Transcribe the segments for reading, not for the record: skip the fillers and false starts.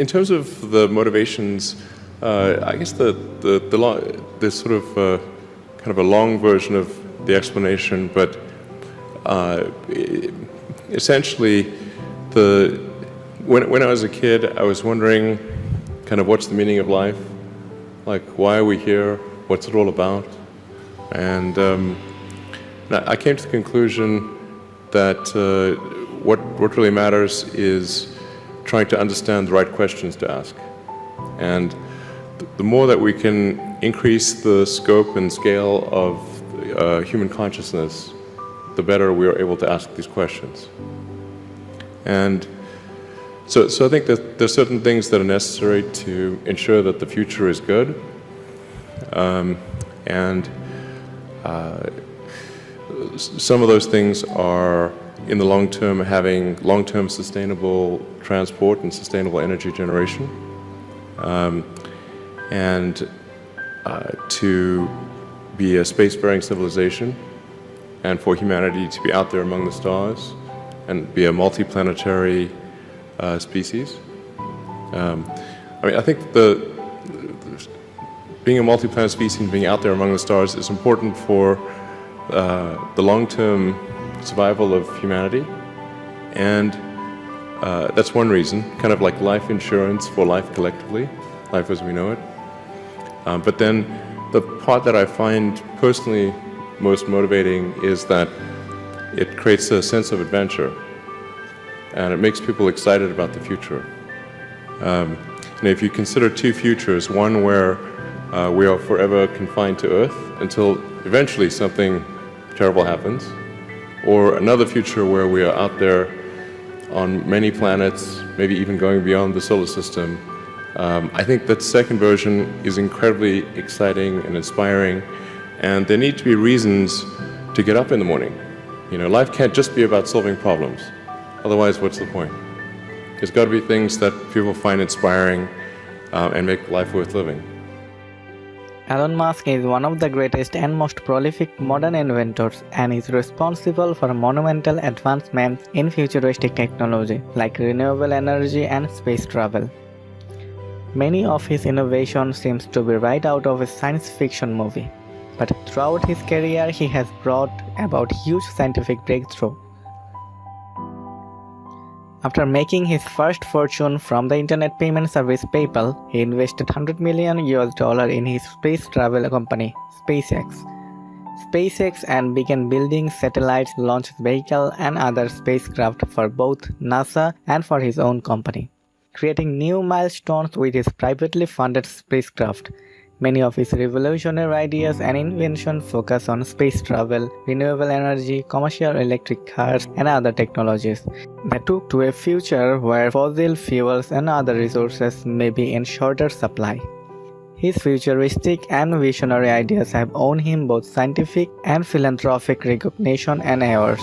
In terms of the motivations, I guess the sort of kind of a long version of the explanation, but essentially, when I was a kid, I was wondering kind of what's the meaning of life, like why are we here, what's it all about, and I came to the conclusion that what really matters is trying to understand the right questions to ask. And the more that we can increase the scope and scale of human consciousness, the better we are able to ask these questions. And so I think that there's certain things that are necessary to ensure that the future is good. And some of those things are, in the long term, having long-term sustainable transport and sustainable energy generation, and to be a spacefaring civilization, and for humanity to be out there among the stars and be a multi-planetary species. I think being a multi-planet species and being out there among the stars is important for the long-term survival of humanity, and that's one reason, kind of like life insurance for life collectively, life as we know it. But then the part that I find personally most motivating is that it creates a sense of adventure, and it makes people excited about the future. And if you consider two futures, one where we are forever confined to Earth until eventually something terrible happens, or another future where we are out there on many planets, maybe even going beyond the solar system, I think that second version is incredibly exciting and inspiring, and there need to be reasons to get up in the morning. You know, life can't just be about solving problems. Otherwise, what's the point? There's got to be things that people find inspiring and make life worth living. Elon Musk is one of the greatest and most prolific modern inventors and is responsible for monumental advancements in futuristic technology like renewable energy and space travel. Many of his innovations seem to be right out of a science fiction movie, but throughout his career he has brought about huge scientific breakthrough. After making his first fortune from the internet payment service PayPal, he invested $100 million in his space travel company, SpaceX, and began building satellites, launch vehicles, and other spacecraft for both NASA and for his own company, creating new milestones with his privately funded spacecraft. Many of his revolutionary ideas and inventions focus on space travel, renewable energy, commercial electric cars, and other technologies that took to a future where fossil fuels and other resources may be in shorter supply. His futuristic and visionary ideas have earned him both scientific and philanthropic recognition and awards.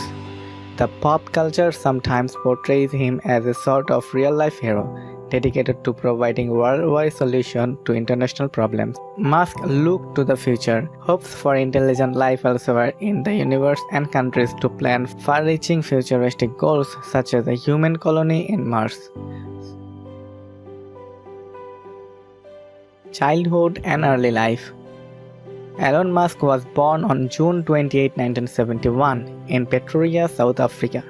The pop culture sometimes portrays him as a sort of real-life hero, dedicated to providing worldwide solutions to international problems. Musk looked to the future, hopes for intelligent life elsewhere in the universe, and countries to plan far-reaching futuristic goals such as a human colony in Mars. Childhood and early life. Elon Musk was born on June 28, 1971 in Pretoria, South Africa,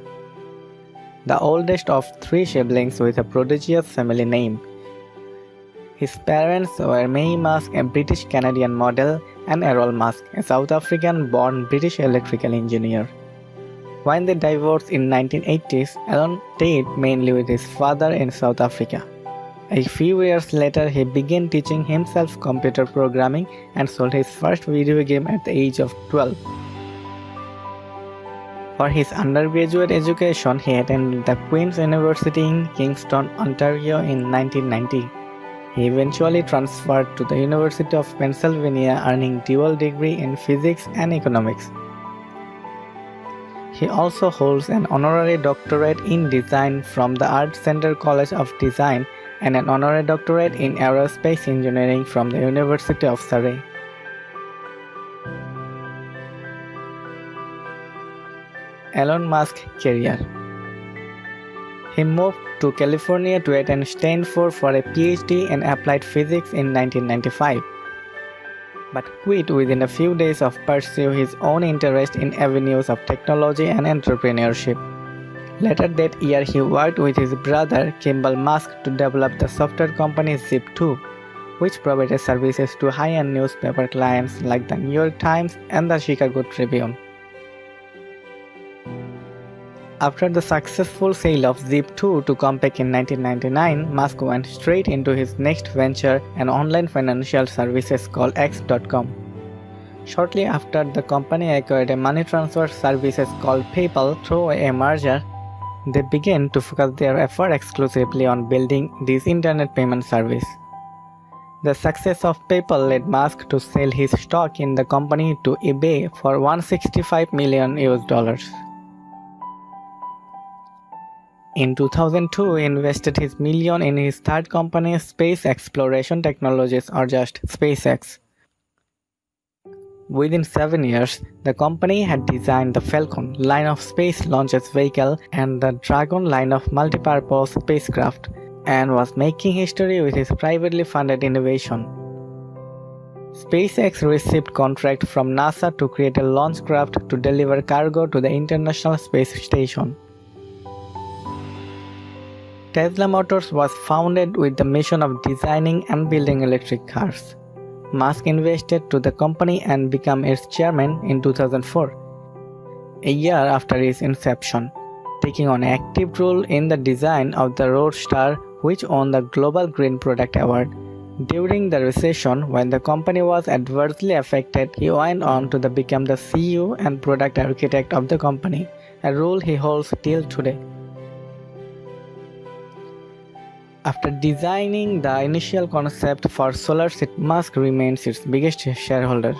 the oldest of three siblings with a prodigious family name. His parents were May Musk, a British-Canadian model, and Errol Musk, a South African-born British electrical engineer. When they divorced in 1980s, Elon stayed mainly with his father in South Africa. A few years later, he began teaching himself computer programming and sold his first video game at the age of 12. For his undergraduate education, he attended the Queen's University in Kingston, Ontario in 1990. He eventually transferred to the University of Pennsylvania, earning dual degree in physics and economics. He also holds an honorary doctorate in design from the Art Center College of Design and an honorary doctorate in aerospace engineering from the University of Surrey. Elon Musk's career. He moved to California to attend Stanford for a PhD in applied physics in 1995, but quit within a few days of pursuing his own interest in avenues of technology and entrepreneurship. Later that year, he worked with his brother Kimball Musk to develop the software company Zip2, which provided services to high-end newspaper clients like the New York Times and the Chicago Tribune. After the successful sale of Zip2 to Compaq in 1999, Musk went straight into his next venture, an online financial services called X.com. Shortly after, the company acquired a money transfer services called PayPal through a merger. They began to focus their effort exclusively on building this internet payment service. The success of PayPal led Musk to sell his stock in the company to eBay for $165 million. In 2002, he invested his million in his third company, Space Exploration Technologies, or just SpaceX. Within 7 years, the company had designed the Falcon line of space launches vehicle and the Dragon line of multipurpose spacecraft, and was making history with his privately funded innovation. SpaceX received contract from NASA to create a launch craft to deliver cargo to the International Space Station. Tesla Motors was founded with the mission of designing and building electric cars. Musk invested to the company and became its chairman in 2004, a year after its inception, taking on an active role in the design of the Roadster, which won the Global Green Product Award. During the recession, when the company was adversely affected, he went on to become the CEO and product architect of the company, a role he holds till today. After designing the initial concept for SolarCity, Musk remains its biggest shareholder.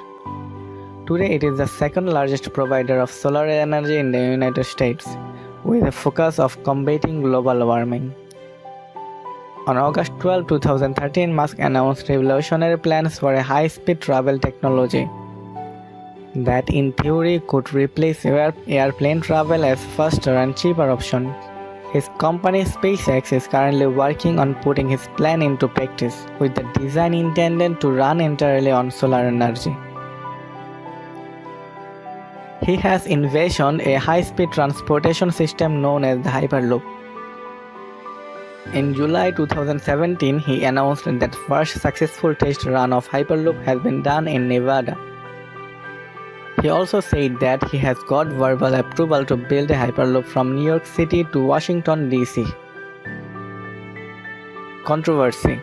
Today, it is the second largest provider of solar energy in the United States, with a focus of combating global warming. On August 12, 2013, Musk announced revolutionary plans for a high-speed travel technology that in theory could replace airplane travel as faster and cheaper option. His company SpaceX is currently working on putting his plan into practice, with the design intended to run entirely on solar energy. He has envisioned a high-speed transportation system known as the Hyperloop. In July 2017, he announced that first successful test run of Hyperloop has been done in Nevada. He also said that he has got verbal approval to build a Hyperloop from New York City to Washington, D.C. Controversy.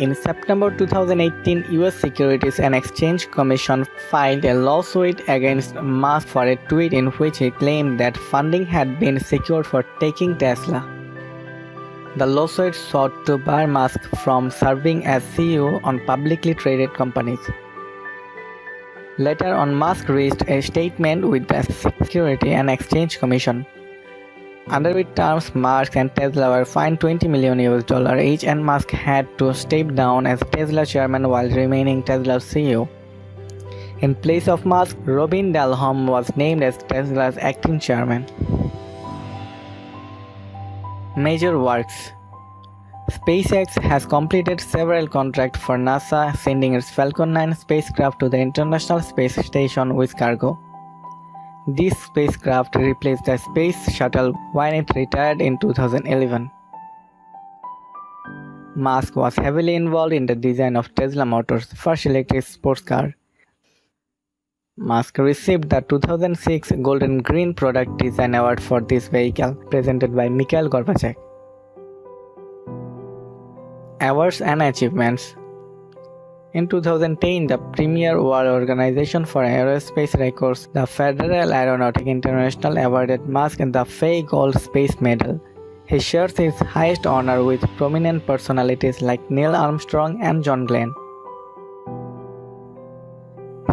In September 2018, US Securities and Exchange Commission filed a lawsuit against Musk for a tweet in which he claimed that funding had been secured for taking Tesla. The lawsuit sought to bar Musk from serving as CEO on publicly traded companies. Later on, Musk reached a statement with the Securities and Exchange Commission, under which terms Musk and Tesla were fined $20 million each, and Musk had to step down as Tesla chairman while remaining Tesla's CEO. In place of Musk, Robin Dalholm was named as Tesla's acting chairman. Major works. SpaceX has completed several contracts for NASA, sending its Falcon 9 spacecraft to the International Space Station with cargo. This spacecraft replaced the Space Shuttle when it retired in 2011. Musk was heavily involved in the design of Tesla Motors' first electric sports car. Musk received the 2006 Golden Green Product Design Award for this vehicle, presented by Mikhail Gorbachev. Awards and achievements. In 2010, the premier world organization for aerospace records, the Federal Aeronautic International, awarded Musk the Fay Gold Space Medal. He shares his highest honor with prominent personalities like Neil Armstrong and John Glenn.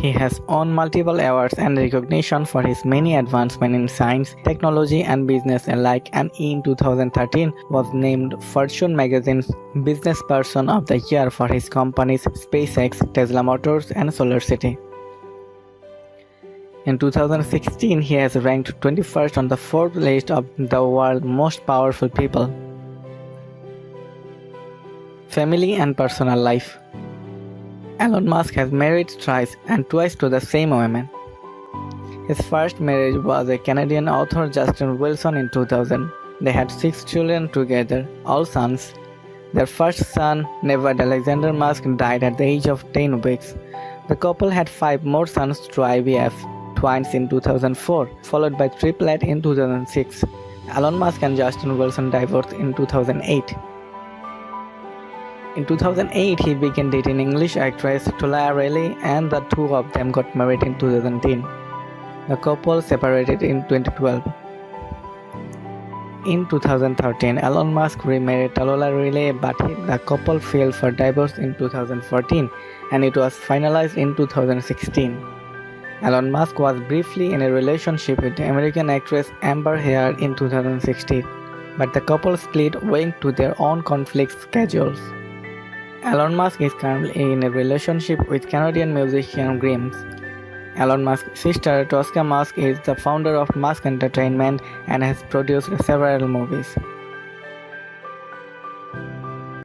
He has won multiple awards and recognition for his many advancements in science, technology, and business alike, and in 2013 was named Fortune magazine's Business Person of the Year for his companies SpaceX, Tesla Motors, and SolarCity. In 2016, he has ranked 21st on the Forbes list of the world's most powerful people. Family and personal life. Elon Musk has married thrice and twice to the same woman. His first marriage was a Canadian author Justin Wilson in 2000. They had 6 children together, all sons. Their first son, named Alexander Musk, died at the age of 10 weeks. The couple had 5 more sons through IVF, twins in 2004, followed by triplet in 2006. Elon Musk and Justin Wilson divorced in 2008. In 2008, he began dating English actress Tulia Riley, and the two of them got married in 2010. The couple separated in 2012. In 2013, Elon Musk remarried Tulia Riley, but the couple filed for divorce in 2014, and it was finalized in 2016. Elon Musk was briefly in a relationship with the American actress Amber Heard in 2016, but the couple split owing to their own conflict schedules. Elon Musk is currently in a relationship with Canadian musician Grimes. Elon Musk's sister Tosca Musk is the founder of Musk Entertainment and has produced several movies.